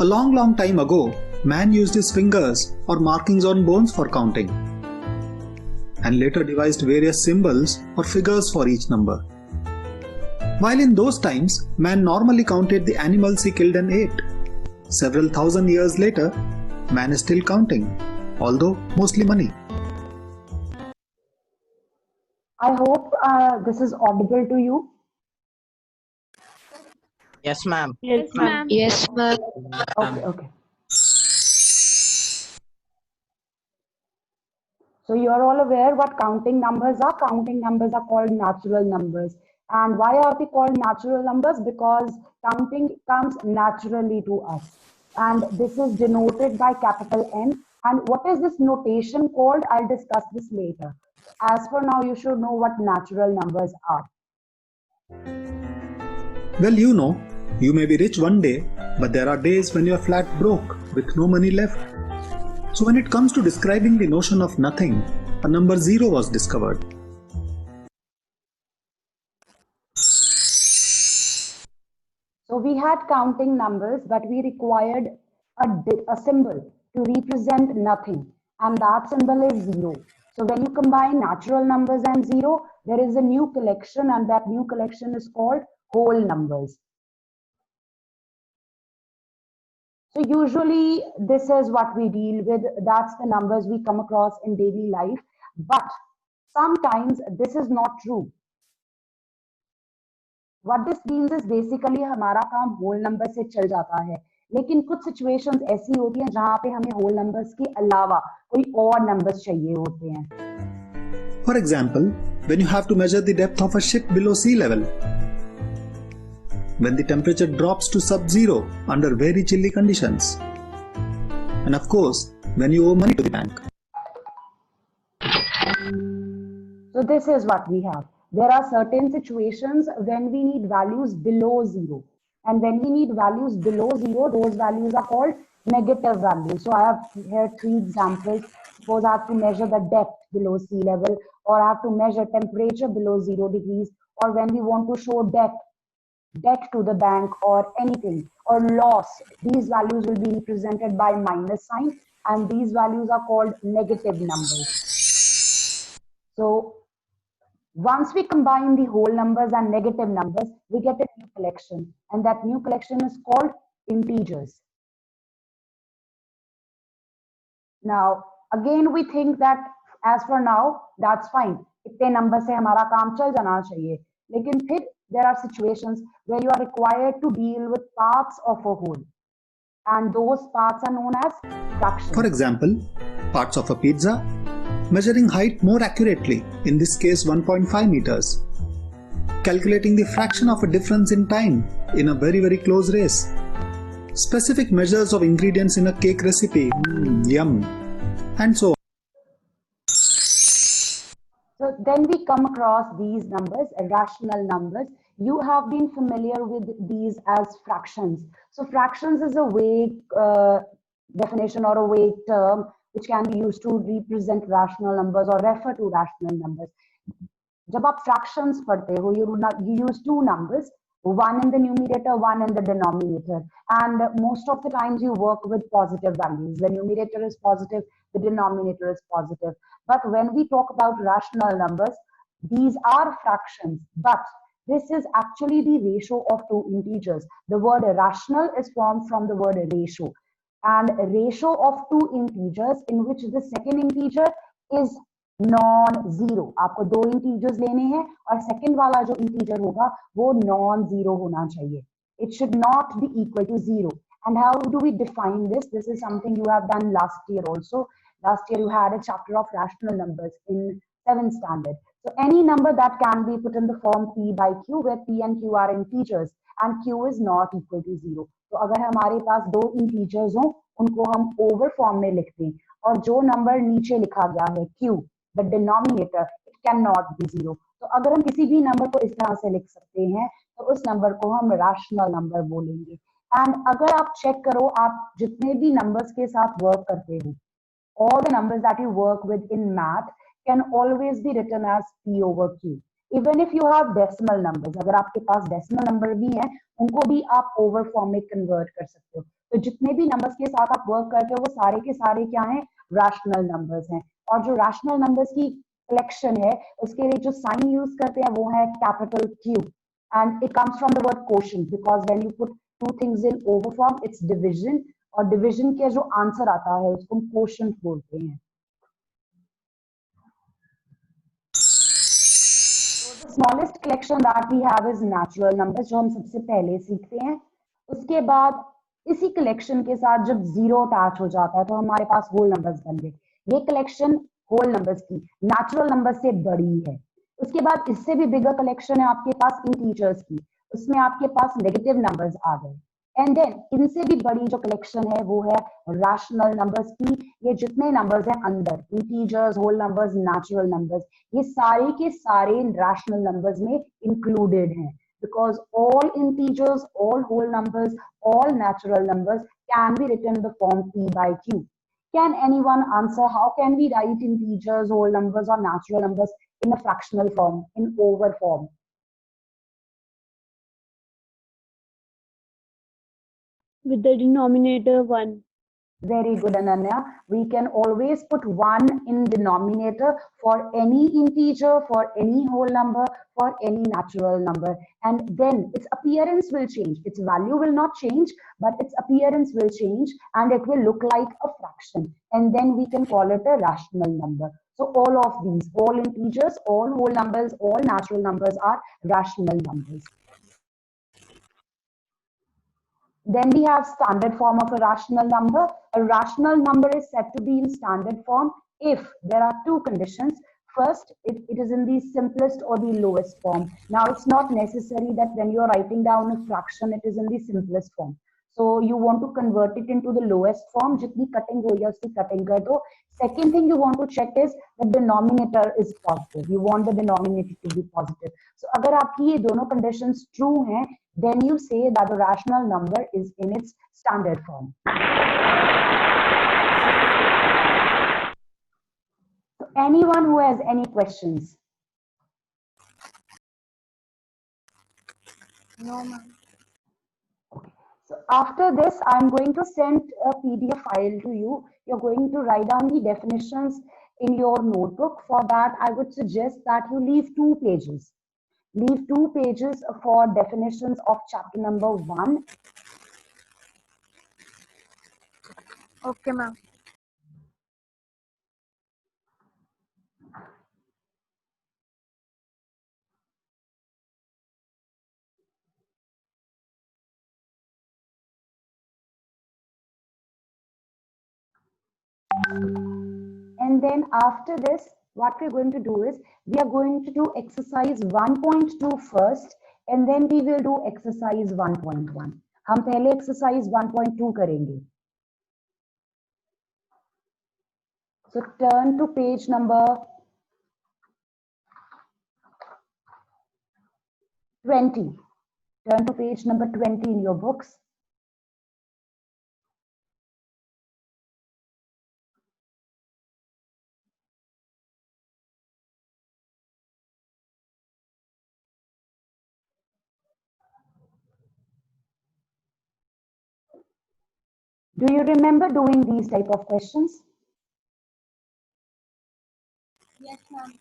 A long time ago, man used his fingers or markings on bones for counting, and later devised various symbols or figures for each number. While in those times, man normally counted the animals he killed and ate. Several thousand years later, man is still counting, although mostly money. I hope this is audible to you. Yes, ma'am. Yes, ma'am. Yes, ma'am. Okay. So you are all aware what counting numbers are. Counting numbers are called natural numbers. And why are they called natural numbers? Because counting comes naturally to us. And this is denoted by capital N. And what is this notation called? I'll discuss this later. As for now, you should know what natural numbers are. Well, you may be rich one day, but there are days when you are flat broke with no money left. So when it comes to describing the notion of nothing, a number 0 was discovered. So we had counting numbers, but we required a symbol to represent nothing, and that symbol is 0. So when you combine natural numbers and 0, there is a new collection, and that new collection is called whole numbers. So usually this is what we deal with. That's the numbers we come across in daily life. But sometimes this is not true. What this means is basically हमारा काम whole numbers से चल जाता है, लेकिन कुछ situations ऐसी होती हैं जहाँ पे हमें whole numbers के अलावा कोई और numbers चाहिए होते हैं. For example, when you have to measure the depth of a ship below sea level, when the temperature drops to sub-zero under very chilly conditions, and of course, when you owe money to the bank. So this is what we have. There are certain situations when we need values below 0. And when we need values below 0, those values are called negative values. So I have here 3 examples. Suppose I have to measure the depth below sea level, or I have to measure temperature below 0 degrees, or when we want to show debt to the bank or anything, or loss. These values will be represented by minus sign, and these values are called negative numbers. So once we combine the whole numbers and negative numbers, we get a new collection, and that new collection is called integers. Now, again, we think that as for now, that's fine. इतने number से हमारा काम चल जाना चाहिए. लेकिन फिर there are situations where you are required to deal with parts of a whole, and those parts are known as fractions. For example, parts of a pizza, measuring height more accurately, in this case 1.5 meters, calculating the fraction of a difference in time in a very close race, specific measures of ingredients in a cake recipe, yum, and so on. So then we come across these numbers, rational numbers. You have been familiar with these as fractions. So fractions is a vague definition or a vague term which can be used to represent rational numbers or refer to rational numbers. जब आप fractions पढ़ते हो, you use 2 numbers, one in the numerator, one in the denominator, and most of the times you work with positive values. The numerator is positive, the denominator is positive. But when we talk about rational numbers, these are fractions, but this is actually the ratio of 2 integers. The word rational is formed from the word ratio, and a ratio of 2 integers in which the second integer is non-zero. आपको 2 integers लेने हैं और second वाला जो integer होगा वो non-zero होना चाहिए. It should not be equal to 0. And how do we define this? This is something you have done last year also. Last year you had a chapter of rational numbers in 7th standard. So any number that can be put in the form p by q, where p and q are integers and q is not equal to 0. तो अगर हमारे पास 2 integers हों, उनको हम over form में लिखते हैं, और जो number नीचे लिखा गया है q, the denominator, it cannot be 0. तो अगर हम किसी भी नंबर को इस तरह से लिख सकते हैं तो उस नंबर को हम rational number बोलेंगे. एंड अगर आप चेक करो, आप जितने भी नंबर्स के साथ वर्क करते हो, all the numbers that you work with in math can always be written as p over q. Even if you have decimal numbers, अगर आपके पास डेसिमल नंबर भी हैं उनको भी आप ओवर फॉर्म में कन्वर्ट कर सकते हो। तो जितने भी नंबर्स के साथ आप वर्क करते हो वो सारे के सारे क्या हैं, रैशनल नंबर्स हैं। और जो रैशनल नंबर्स की कलेक्शन है उसके लिए जो साइन यूज करते हैं वो है capital Q, and it comes from the word quotient because when you put two things in over form it's division, और division के जो आंसर आता है उसको हम quotient बोलते हैं। The smallest collection that we have is natural numbers, जो हम सबसे पहले सीखते हैं। उसके बाद इसी कलेक्शन के साथ जब जीरो अटैच हो जाता है तो हमारे पास होल नंबर्स बन गए। ये कलेक्शन होल नंबर्स की नेचुरल नंबर से बड़ी है। उसके बाद इससे भी बिगर कलेक्शन है आपके पास इंटीजर्स की, उसमें आपके पास नेगेटिव नंबर्स आ गए। एंड देन इनसे भी बड़ी जो कलेक्शन है वो है रैशनल नंबर्स की। ये जितने नंबर्स हैं अंदर, integers, whole numbers, natural numbers, ये सारे के सारे रैशनल नंबर्स में इंक्लूडेड हैं, because all integers, all whole numbers, all natural numbers can be written in the form P by Q. Can anyone answer how can we write integers, whole numbers or natural numbers in a fractional form, in over form? With the denominator 1. Very good, Ananya. We can always put 1 in denominator for any integer, for any whole number, for any natural number. And then its appearance will change. Its value will not change, but its appearance will change and it will look like a fraction. And then we can call it a rational number. So all of these, all integers, all whole numbers, all natural numbers are rational numbers. Then we have standard form of a rational number. A rational number is said to be in standard form if there are two conditions. First, it is in the simplest or the lowest form. Now, it's not necessary that when you are writing down a fraction, it is in the simplest form. So you want to convert it into the lowest form. जितनी cutting हो या उसकी cutting कर दो. Second thing you want to check is the denominator is positive. You want the denominator to be positive. So अगर आपकी ये दोनों conditions true हैं, then you say that the rational number is in its standard form. So anyone who has any questions? No, ma'am. So after this, I'm going to send a PDF file to you. You're going to write down the definitions in your notebook. For that, I would suggest that you leave 2 pages. Leave 2 pages for definitions of chapter number 1. Okay, ma'am. And then after this, what we're going to do is we are going to do exercise 1.2 first, and then we will do exercise 1.1. हम पहले exercise 1.2 करेंगे. So turn to page number 20. Turn to page number 20 in your books. Do you remember doing these type of questions? Yes, ma'am.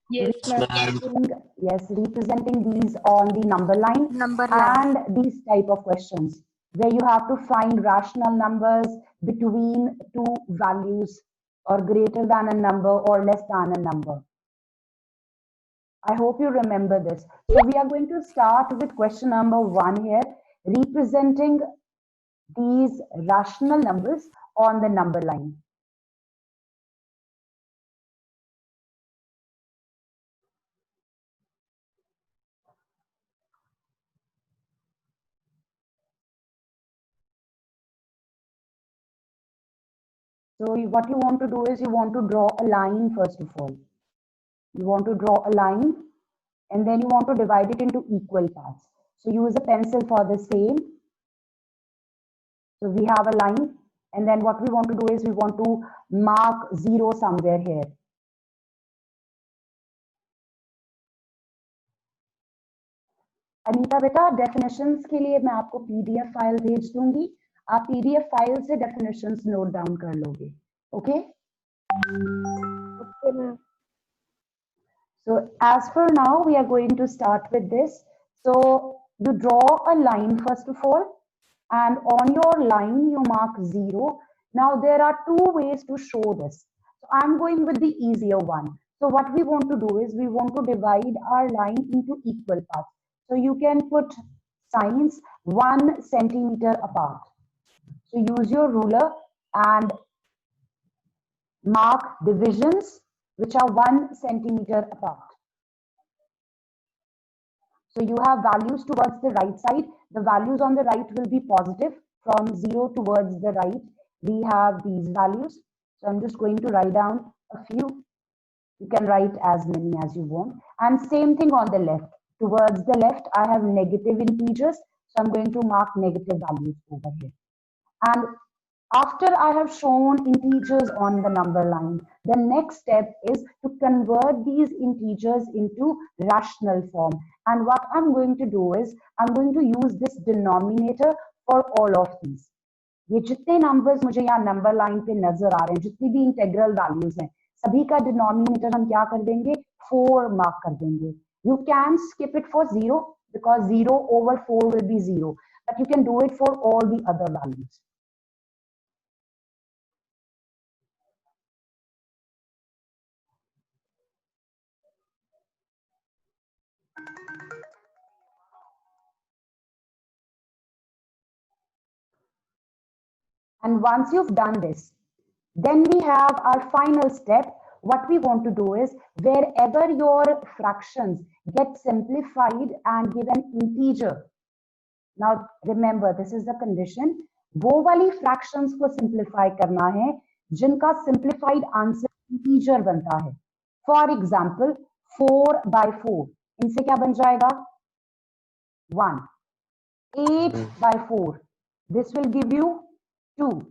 Yes, ma'am. Yes, representing these on the number line. Number line. And these type of questions where you have to find rational numbers between two values or greater than a number or less than a number. I hope you remember this. So we are going to start with question number 1 here, representing these rational numbers on the number line. So what you want to do is you want to draw a line first of all. You want to draw a line and then you want to divide it into equal parts. So use a pencil for the same. So we have a line and then what we want to do is we want to mark 0 somewhere here. Anita बेटा definitions के लिए मैं आपको PDF file भेज दूंगी, आप PDF file से definitions note down कर लोगे. Okay Okay, ma'am. So as for now, we are going to start with this. So you draw a line first of all, and on your line you mark 0. Now there are two ways to show this. So I'm going with the easier one. So what we want to do is we want to divide our line into equal parts. So you can put signs 1 centimeter apart. So use your ruler and mark divisions which are 1 centimeter apart. So you have values towards the right side. The values on the right will be positive. From 0 towards the right, we have these values. So I'm just going to write down a few. You can write as many as you want. And same thing on the left. Towards the left, I have negative integers. So I'm going to mark negative values over here. And after I have shown integers on the number line, the next step is to convert these integers into rational form. And what I'm going to do is I'm going to use this denominator for all of these. ये जितने numbers मुझे यहाँ number line पे नजर आ रहे हैं, जितनी भी integral values हैं, सभी का denominator हम क्या कर देंगे? 4 mark कर देंगे. You can skip it for 0 because 0 over 4 will be 0, but you can do it for all the other values. And once you've done this, then we have our final step. What we want to do is wherever your fractions get simplified and give an integer. Now remember, this is the condition. वो वाली fractions को simplify करना है जिनका simplified answer integer बनता है. For example, 4 by 4. इनसे क्या बन जाएगा? 1. 8 by 4. This will give you 2.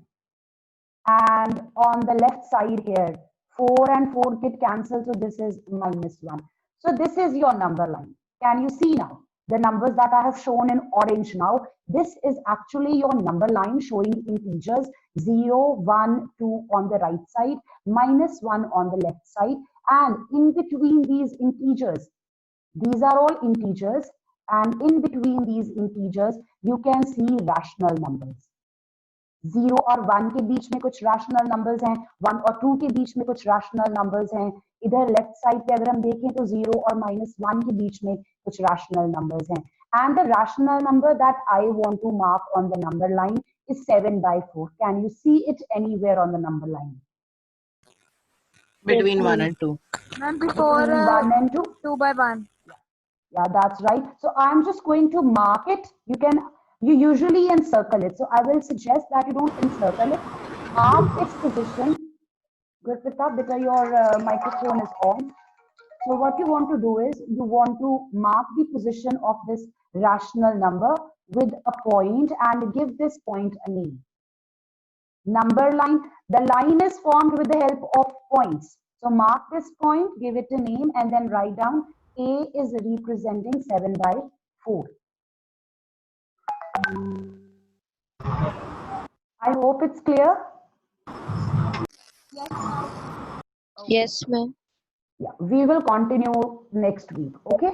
And on the left side here, 4 and 4 get cancelled, so this is -1. So this is your number line. Can you see now? The numbers that I have shown in orange now, this is actually your number line showing integers 0, 1, 2 on the right side, -1 on the left side, and in between these integers, these are all integers, and in between these integers, you can see rational numbers. 0 और 1 के बीच में कुछ rational numbers हैं, 1 और 2 के बीच में कुछ rational numbers हैं. इधर लेफ्ट साइड पे अगर हम देखें तो 0 और -1 के बीच में कुछ रैशनल नंबर्स हैं. And the rational number that I want to mark on the number line is 7 by 4. Can you see it anywhere on the number line? Between 1 and 2. Ma'am, before Between 1 and 2? 2 by 1. Yeah, that's right. So I'm just going to mark it. You usually encircle it. So I will suggest that you don't encircle it. Mark its position. Gurpita, beta, your microphone is on. So what you want to do is you want to mark the position of this rational number with a point and give this point a name. Number line, the line is formed with the help of points. So mark this point, give it a name, and then write down A is representing 7 by 4. I hope it's clear. Yes, ma'am. Yeah, we will continue next week. Okay.